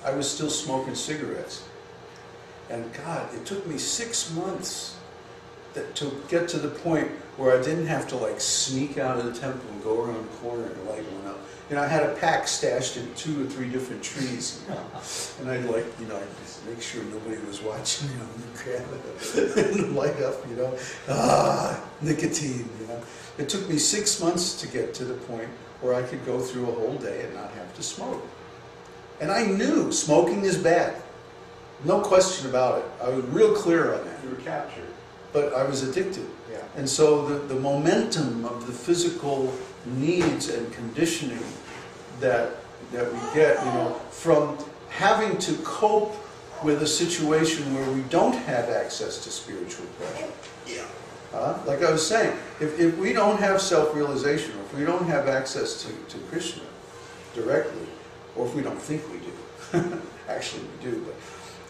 I was still smoking cigarettes. And God, it took me 6 months to get to the point where I didn't have to like sneak out of the temple and go around the corner and light one up. You know, I had a pack stashed in 2 or 3 different trees, you know, and I'd like, you know, I'd just make sure nobody was watching, you know, and grab it and light up, you know, nicotine, you know. It took me 6 months to get to the point where I could go through a whole day and not have to smoke. And I knew smoking is bad. No question about it. I was real clear on that. You were captured. But I was addicted. Yeah. And so the momentum of the physical needs and conditioning that we get, you know, from having to cope with a situation where we don't have access to spiritual pleasure. Yeah. Like I was saying, if we don't have self-realization, or if we don't have access to Krishna directly, or if we don't think we do, actually we do, but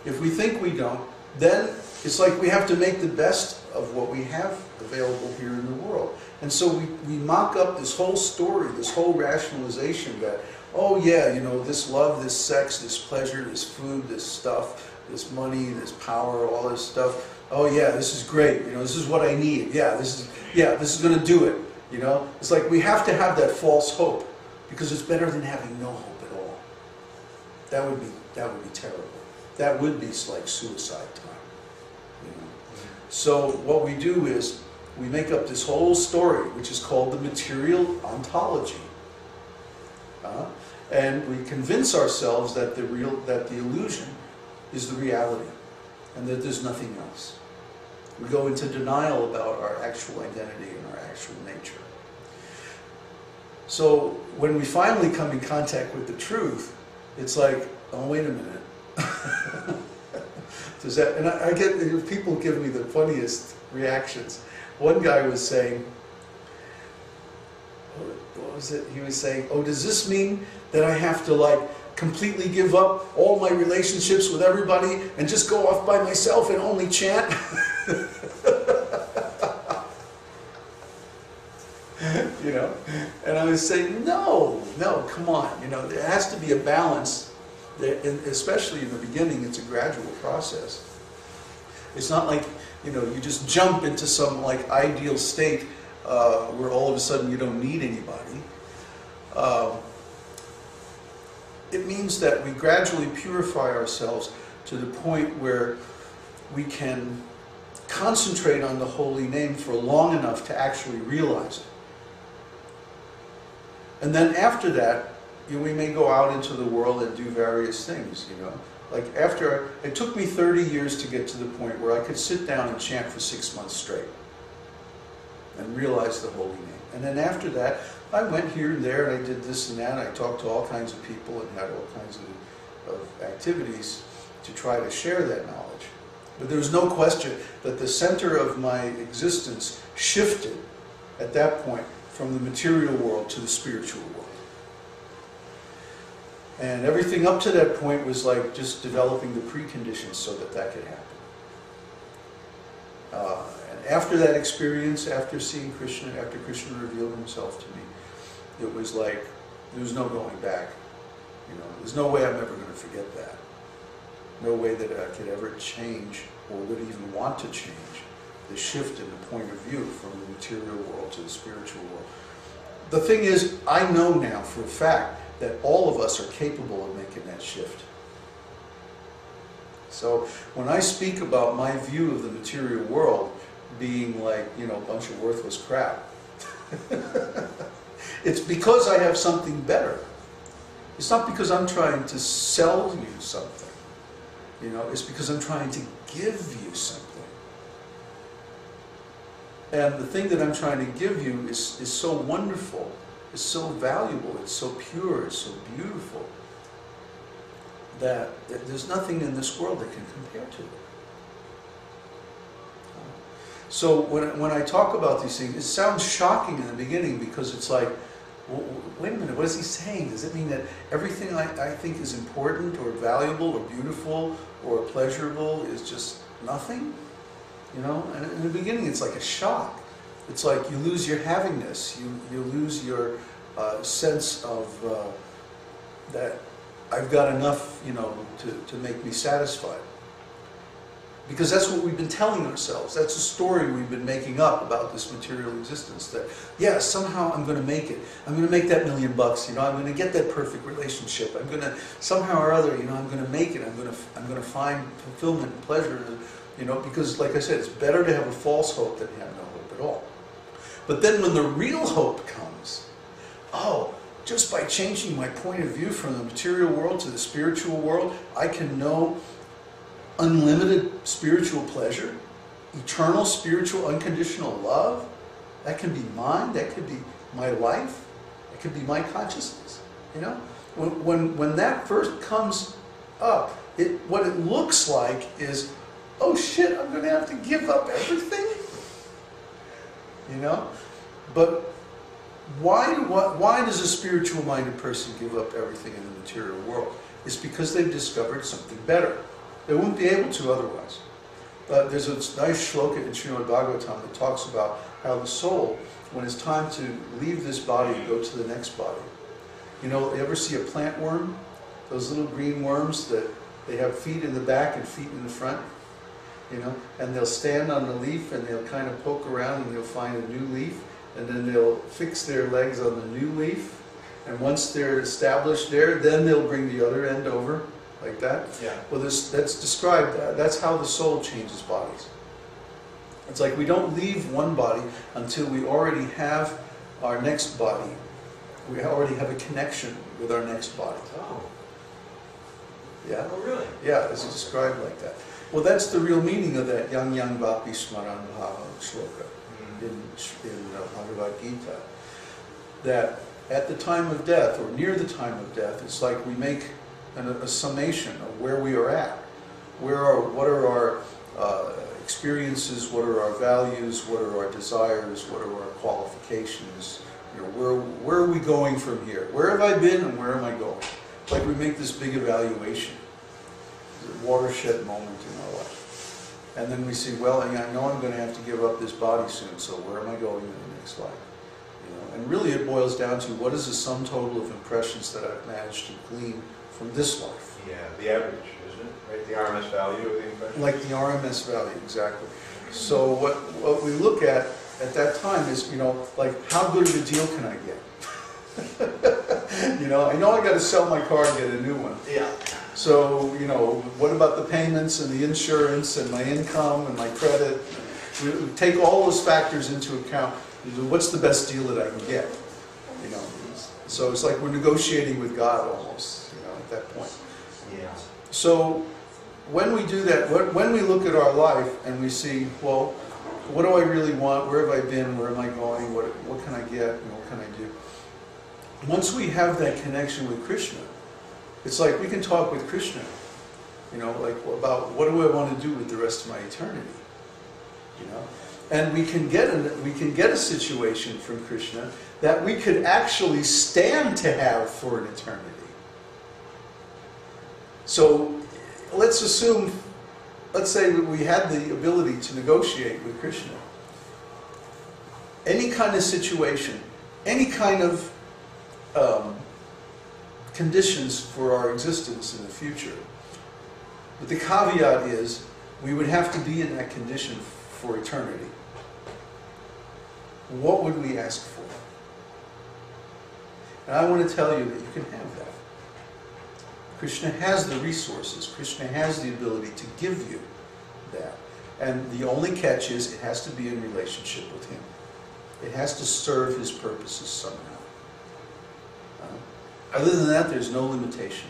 if we think we don't, then it's like we have to make the best of what we have available here in the world. And so we mock up this whole story, this whole rationalization that, oh yeah, you know, this love, this sex, this pleasure, this food, this stuff, this money, this power, all this stuff. Oh yeah, this is great. You know, this is what I need. Yeah, this is going to do it. You know, it's like we have to have that false hope because it's better than having no hope at all. That would be terrible. That would be like suicide time. You know? So what we do is we make up this whole story, which is called the material ontology, and we convince ourselves that the illusion is the reality, and that there's nothing else. We go into denial about our actual identity and our actual nature. So when we finally come in contact with the truth, it's like, oh, wait a minute. Does that? And I get people give me the funniest reactions. One guy was saying, what was it? He was saying, oh, does this mean that I have to like completely give up all my relationships with everybody and just go off by myself and only chant? You know? And I was saying, no, come on. You know, there has to be a balance. Especially in the beginning, it's a gradual process. It's not like, you know, you just jump into some like ideal state where all of a sudden you don't need anybody. It means that we gradually purify ourselves to the point where we can concentrate on the holy name for long enough to actually realize it. And then after that, we may go out into the world and do various things, you know. Like it took me 30 years to get to the point where I could sit down and chant for 6 months straight and realize the holy name. And then after that, I went here and there and I did this and that. And I talked to all kinds of people and had all kinds of activities to try to share that knowledge. But there was no question that the center of my existence shifted at that point from the material world to the spiritual world. And everything up to that point was like just developing the preconditions so that could happen. And after that experience, after seeing Krishna, after Krishna revealed himself to me, it was like, there was no going back. You know, there's no way I'm ever going to forget that. No way that I could ever change or would even want to change the shift in the point of view from the material world to the spiritual world. The thing is, I know now for a fact that all of us are capable of making that shift. So when I speak about my view of the material world being like, you know, a bunch of worthless crap, it's because I have something better. It's not because I'm trying to sell you something. You know, it's because I'm trying to give you something. And the thing that I'm trying to give you is so wonderful. It's so valuable, it's so pure, it's so beautiful, that there's nothing in this world that can compare to it. So when I talk about these things, it sounds shocking in the beginning because it's like, well, wait a minute, what is he saying? Does it mean that everything I think is important or valuable or beautiful or pleasurable is just nothing? You know, and in the beginning it's like a shock. It's like you lose your havingness, you lose your sense of that I've got enough, you know, to make me satisfied. Because that's what we've been telling ourselves. That's a story we've been making up about this material existence. That, yeah, somehow I'm going to make it. I'm going to make that $1 million bucks. You know, I'm going to get that perfect relationship. I'm going to, somehow or other, you know, I'm going to make it. I'm going to find fulfillment and pleasure. You know, because like I said, it's better to have a false hope than have no hope at all. But then when the real hope comes, oh, just by changing my point of view from the material world to the spiritual world, I can know unlimited spiritual pleasure, eternal spiritual unconditional love. That can be mine, that could be my life, that could be my consciousness. You know, when that first comes up, what it looks like is, oh shit, I'm going to have to give up everything. You know, but why does a spiritual minded person give up everything in the material world? It's because they've discovered something better. They wouldn't be able to otherwise. There's a nice shloka in Srimad Bhagavatam that talks about how the soul, when it's time to leave this body and go to the next body, you know, you ever see a plant worm? Those little green worms that they have feet in the back and feet in the front, you know, and they'll stand on the leaf and they'll kind of poke around and they'll find a new leaf, and then they'll fix their legs on the new leaf, and once they're established there, then they'll bring the other end over. Like that? Yeah. Well, that's described. That's how the soul changes bodies. It's like we don't leave one body until we already have our next body. We already have a connection with our next body. Oh. Yeah. Oh, really? Yeah, it's described like that. Well, that's the real meaning of that Yang Yang Vapi Smaran Bhava shloka in Bhagavad Gita. That at the time of death, or near the time of death, it's like we make a summation of where we are at. What are our experiences, what are our values, what are our desires, what are our qualifications, you know, where are we going from here? Where have I been and where am I going? Like we make this big evaluation. It's a watershed moment in our life. And then we see, well, I know I'm going to have to give up this body soon, so where am I going in the next life? You know, and really it boils down to what is the sum total of impressions that I've managed to glean from this life. Yeah, the average, isn't it? Right, the RMS value of the impression? Like the RMS value, exactly. So what we look at that time is, you know, like how good of a deal can I get? You know I got to sell my car and get a new one. Yeah. So, you know, what about the payments and the insurance and my income and my credit? We take all those factors into account. What's the best deal that I can get? You know, so it's like we're negotiating with God almost, you know, at that point. Yeah. So when we do that, when we look at our life and we see, well, what do I really want? Where have I been? Where am I going? What can I get? And what can I do? Once we have that connection with Krishna, it's like we can talk with Krishna, you know, like about what do I want to do with the rest of my eternity, you know, and we can get a situation from Krishna that we could actually stand to have for an eternity. So let's say that we had the ability to negotiate with Krishna. Any kind of situation, any kind of conditions for our existence in the future. But the caveat is, we would have to be in that condition for eternity. What would we ask for? And I want to tell you that you can have that. Krishna has the resources. Krishna has the ability to give you that. And the only catch is it has to be in relationship with Him. It has to serve His purposes somehow. Other than that, there's no limitation.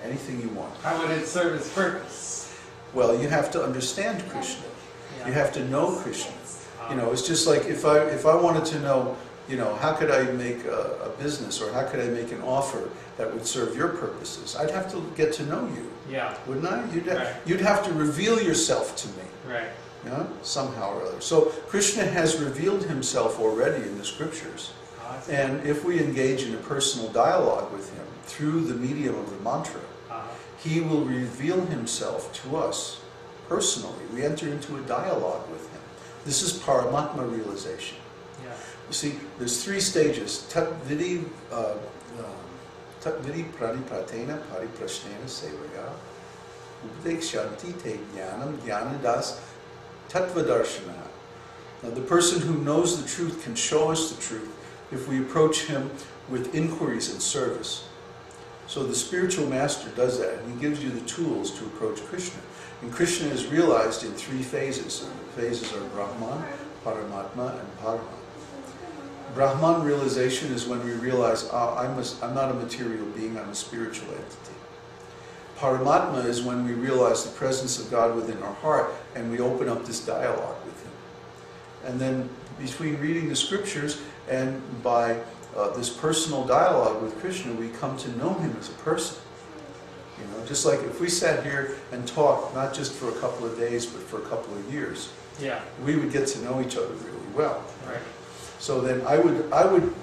Anything you want. How would it serve its purpose? Well, you have to understand Krishna. You have to know Krishna. You know, it's just like if I wanted to know, you know, how could I make a business, or how could I make an offer that would serve your purposes? I'd have to get to know you. Yeah. Wouldn't I? You'd have to reveal yourself to me. Right. You know, somehow or other. So Krishna has revealed Himself already in the scriptures. And if we engage in a personal dialogue with Him through the medium of the mantra, He will reveal Himself to us personally. We enter into a dialogue with Him. This is Paramatma realization. Yeah. You see, there's 3 stages. tat vidi pranipratena pariprashnena sevaya upadekshanti te jnanam jnanadas tattvadarshana. Now, the person who knows the truth can show us the truth if we approach him with inquiries and service. So the spiritual master does that, and he gives you the tools to approach Krishna. And Krishna is realized in 3 phases. The phases are Brahman, Paramatma, and Bhagavan. Brahman realization is when we realize, I'm not a material being, I'm a spiritual entity. Paramatma is when we realize the presence of God within our heart, and we open up this dialogue with him. And then between reading the scriptures and by this personal dialogue with Krishna, we come to know him as a person. You know, just like if we sat here and talked, not just for a couple of days, but for a couple of years, Yeah. we would get to know each other really well. Right. So then I would